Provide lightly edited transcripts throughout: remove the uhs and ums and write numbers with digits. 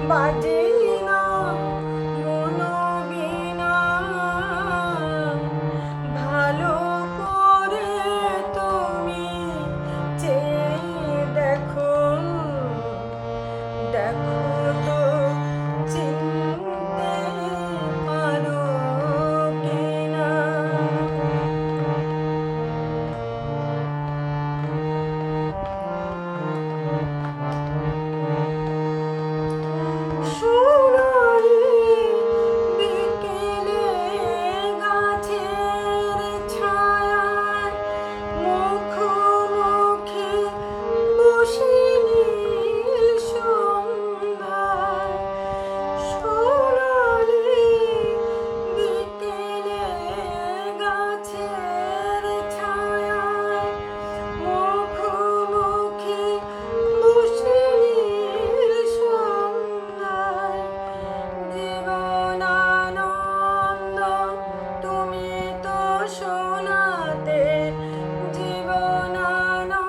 বাজে না মনোবীণা, ভালো করে তুমি চেয়ে দেখো, দেখো তো চিনতে পারো কিনা। সোনালি বিকেলে গাছের ছায়ায় মুখোমুখি বসে নীল সন্ধ্যায়। সোনালি বিকেলে গাছের ছায়ায় মুখোমুখি বসে নীল সন্ধ্যায়। জীবনানন্দ তুমি তো শোনাতে, জীবনানন্দ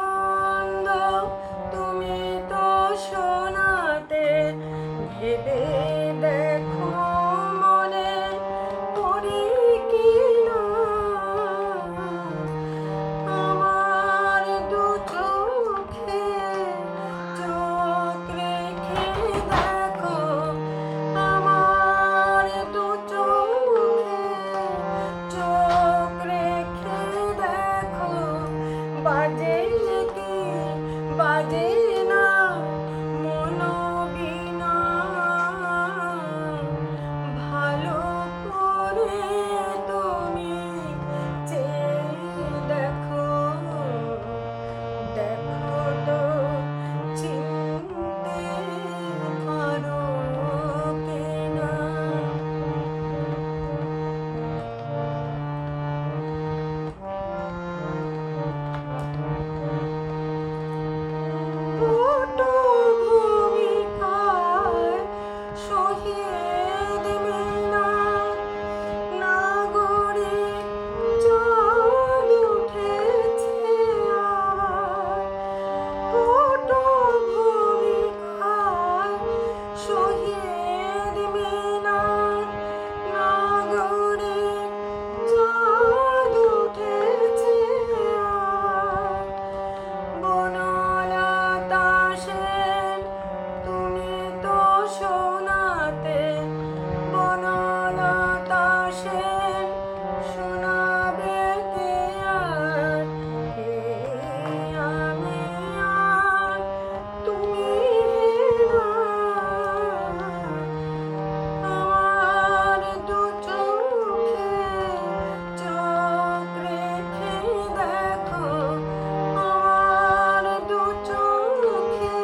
তুমি তো শোনাতে। ভেবে দেখো মনে পড়ে কিনা আমার দু চোখে, চোখ রেখে দেখো আমার দু চোখে, চোখ রেখে দেখো। বাজে কি বাজে না মনোবীণা, ভালো করে তুমি চেয়ে দেখো, দেখো তো চিনতে পারো কিনা। পটভূমিকায় শহীদ মিনার, নাগরিক চাঁদ উঠেছে আবার। পটভূমিকায় শহীদ মিনার, নাগরিক চাঁদ উঠেছে আবার। বনলতা সেন তুমি তো শোনাতে, বনলতা সেন শোনাবে কে আর। আমি আর তুমি না, আমার দু চোখে, চোখ রেখে দেখো আমার দু চোখে,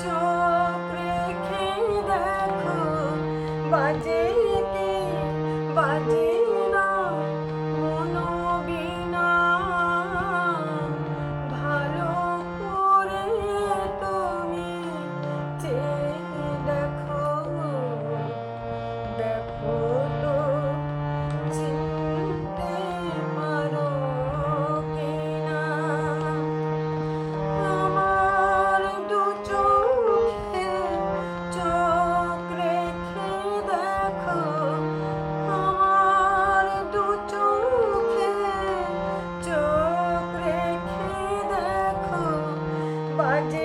চোখ রেখে দেখো। বাজে কি বাজে না মনোবীণা, ভালো করে তুমি চেয়ে দেখো, দেখো তো চিনতে পারো কিনা। আমার দু চোখে, চোখ রেখে দেখো আমার দু চোখে, চোখ রেখে দেখো। বাজে